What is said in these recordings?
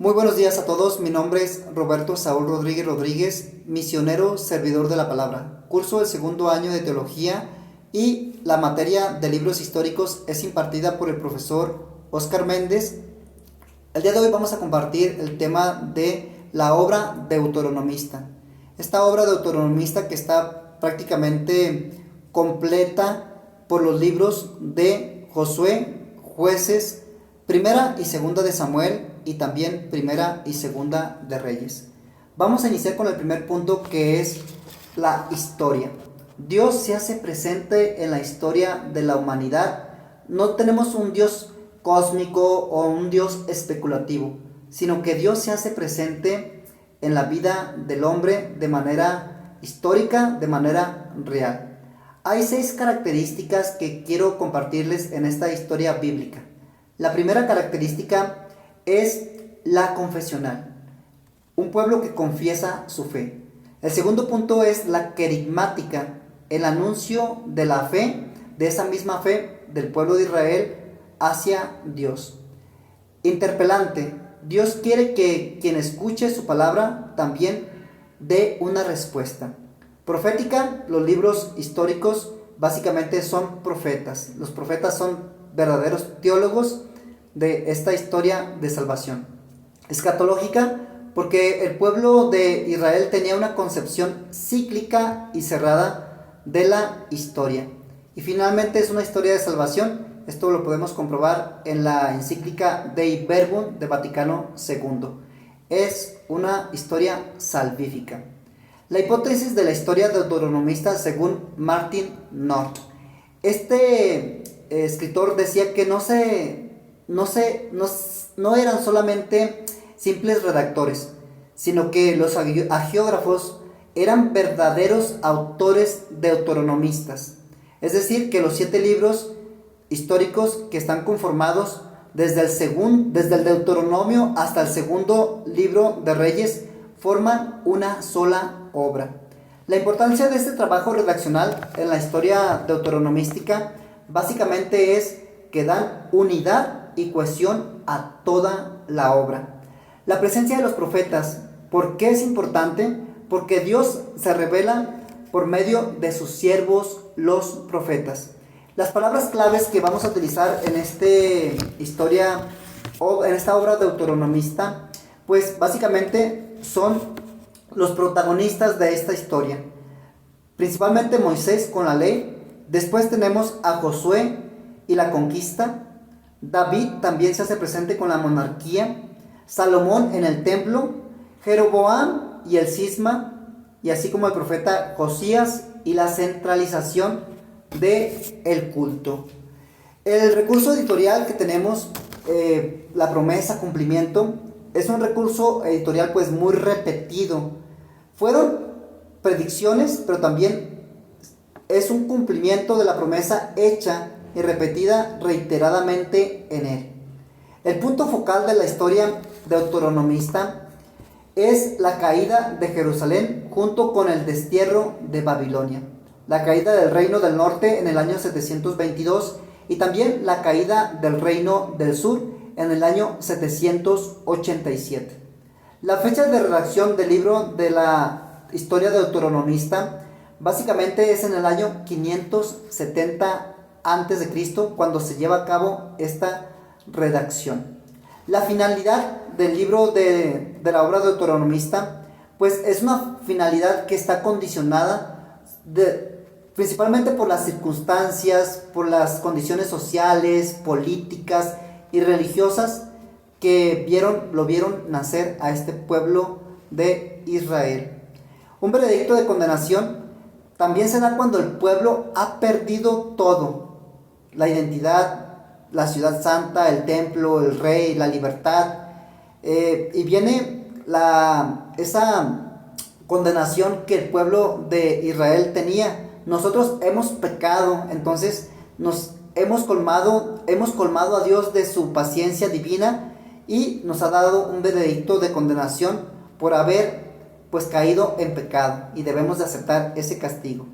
Muy buenos días a todos, mi nombre es Roberto Saúl Rodríguez Rodríguez, misionero servidor de la palabra. Curso el segundo año de teología y la materia de libros históricos es impartida por el profesor Oscar Méndez. El día de hoy vamos a compartir el tema de la obra deuteronomista. Esta obra deuteronomista que está prácticamente completa por los libros de Josué, Jueces, Primera y Segunda de Samuel y también Primera y Segunda de Reyes. Vamos a iniciar con el primer punto, que es la historia. Dios se hace presente en la historia de la humanidad. No tenemos un Dios cósmico o un Dios especulativo, sino que Dios se hace presente en la vida del hombre de manera histórica, de manera real. Hay 6 características que quiero compartirles en esta historia bíblica. La primera característica es la confesional, un pueblo que confiesa su fe. El segundo punto es la querigmática, el anuncio de la fe, de esa misma fe del pueblo de Israel hacia Dios. Interpelante, Dios quiere que quien escuche su palabra también dé una respuesta. Profética, los libros históricos básicamente son profetas. Los profetas son verdaderos teólogos de esta historia de salvación. Escatológica, porque el pueblo de Israel tenía una concepción cíclica y cerrada de la historia. Y finalmente es una historia de salvación. Esto lo podemos comprobar en la encíclica Dei Verbum de Vaticano II. Es una historia salvífica. La hipótesis de la historia deuteronomista según Martin North. Este escritor decía que no eran solamente simples redactores, sino que los hagiógrafos eran verdaderos autores deuteronomistas. Es decir, que los 7 libros históricos que están conformados desde el Deuteronomio hasta el segundo libro de Reyes forman una sola obra. La importancia de este trabajo redaccional en la historia deuteronomística básicamente es que dan unidad y cohesión a toda la obra. La presencia de los profetas, ¿por qué es importante? Porque Dios se revela por medio de sus siervos, los profetas. Las palabras claves que vamos a utilizar en esta obra deuteronomista, pues básicamente son los protagonistas de esta historia. Principalmente Moisés con la ley, después tenemos a Josué y la conquista. David también se hace presente con la monarquía, Salomón en el templo, Jeroboam y el cisma, y así como el profeta Josías y la centralización del culto. El recurso editorial que tenemos, la promesa, cumplimiento, es un recurso editorial pues muy repetido. Fueron predicciones, pero también es un cumplimiento de la promesa hecha y repetida reiteradamente en él. El punto focal de la historia deuteronomista es la caída de Jerusalén junto con el destierro de Babilonia, la caída del reino del norte en el año 722 y también la caída del reino del sur en el año 787. La fecha de redacción del libro de la historia deuteronomista básicamente es en el año 570 antes de Cristo, cuando se lleva a cabo esta redacción. La finalidad del libro de la obra deuteronomista, pues es una finalidad que está condicionada principalmente por las circunstancias, por las condiciones sociales, políticas y religiosas que lo vieron nacer a este pueblo de Israel. Un veredicto de condenación también se da cuando el pueblo ha perdido todo: la identidad, la ciudad santa, el templo, el rey, la libertad, y viene esa condenación que el pueblo de Israel tenía. Nosotros hemos pecado, entonces hemos colmado a Dios de su paciencia divina y nos ha dado un veredicto de condenación por haber pues caído en pecado, y debemos de aceptar ese castigo.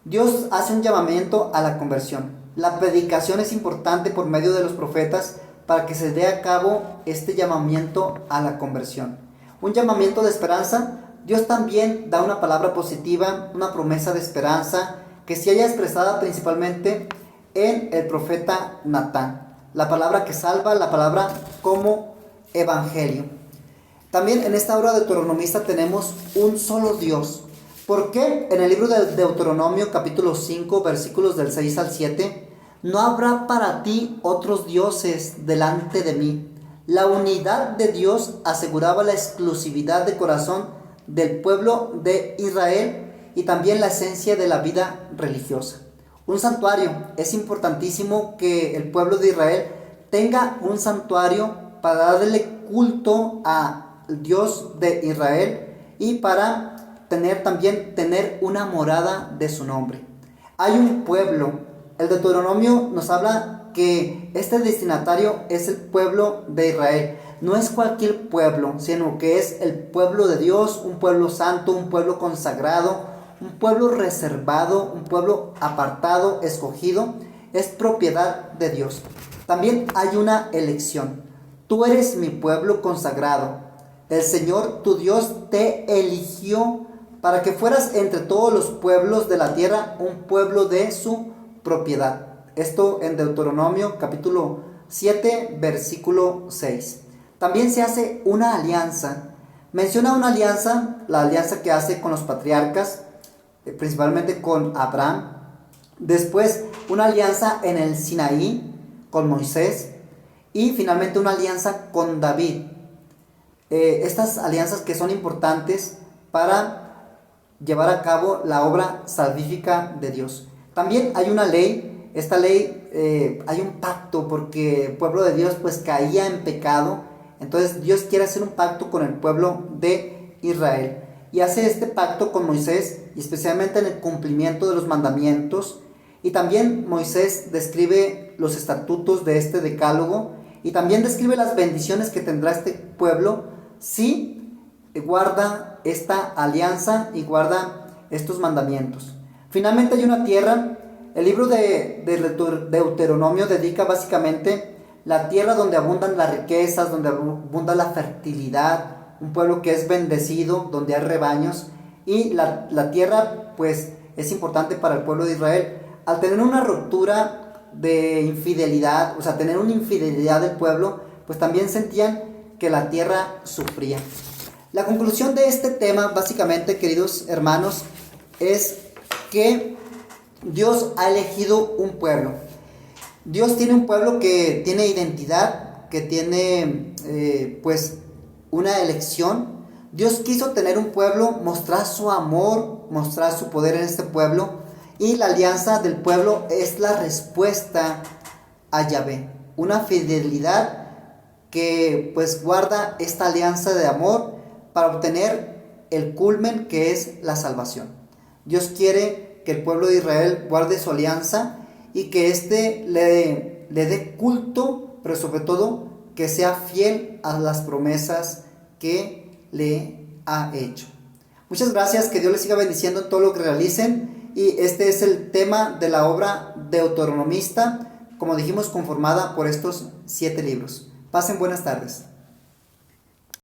Dios hace un llamamiento a la conversión. La predicación es importante por medio de los profetas para que se dé a cabo este llamamiento a la conversión. Un llamamiento de esperanza. Dios también da una palabra positiva, una promesa de esperanza que se haya expresada principalmente en el profeta Natán. La palabra que salva, la palabra como evangelio. También en esta obra deuteronomista tenemos un solo Dios. ¿Por qué? En el libro de Deuteronomio capítulo 5 versículos del 6 al 7, no habrá para ti otros dioses delante de mí. La unidad de Dios aseguraba la exclusividad de corazón del pueblo de Israel y también la esencia de la vida religiosa. Un santuario. Es importantísimo que el pueblo de Israel tenga un santuario para darle culto a Dios de Israel y para tener una morada de su nombre. Hay un pueblo. El Deuteronomio nos habla que este destinatario es el pueblo de Israel. No es cualquier pueblo, sino que es el pueblo de Dios, un pueblo santo, un pueblo consagrado, un pueblo reservado, un pueblo apartado, escogido. Es propiedad de Dios. También hay una elección. Tú eres mi pueblo consagrado. El Señor tu Dios te eligió para que fueras entre todos los pueblos de la tierra un pueblo de su propiedad. Esto en Deuteronomio capítulo 7 versículo 6. También se hace una alianza. Menciona una alianza, la alianza que hace con los patriarcas, principalmente con Abraham. Después una alianza en el Sinaí con Moisés. Y finalmente una alianza con David. Estas alianzas que son importantes para llevar a cabo la obra salvífica de Dios. También hay una ley. Esta ley, hay un pacto porque el pueblo de Dios pues caía en pecado. Entonces Dios quiere hacer un pacto con el pueblo de Israel y hace este pacto con Moisés, y especialmente en el cumplimiento de los mandamientos. Y también Moisés describe los estatutos de este decálogo y también describe las bendiciones que tendrá este pueblo si guarda esta alianza y guarda estos mandamientos. Finalmente hay una tierra. El libro de Deuteronomio dedica básicamente la tierra donde abundan las riquezas, donde abunda la fertilidad, un pueblo que es bendecido, donde hay rebaños, y la tierra pues es importante para el pueblo de Israel. Al tener una ruptura de infidelidad, o sea, tener una infidelidad del pueblo, pues también sentían que la tierra sufría. La conclusión de este tema, básicamente, queridos hermanos, es que Dios ha elegido un pueblo. Dios tiene un pueblo que tiene identidad, que tiene pues una elección. Dios quiso tener un pueblo, mostrar su amor, mostrar su poder en este pueblo, y la alianza del pueblo es la respuesta a Yahvé. Una fidelidad que pues guarda esta alianza de amor para obtener el culmen que es la salvación. Dios quiere que el pueblo de Israel guarde su alianza y que éste le dé culto, pero sobre todo que sea fiel a las promesas que le ha hecho. Muchas gracias, que Dios les siga bendiciendo en todo lo que realicen, y este es el tema de la obra deuteronomista, como dijimos, conformada por estos 7 libros. Pasen buenas tardes.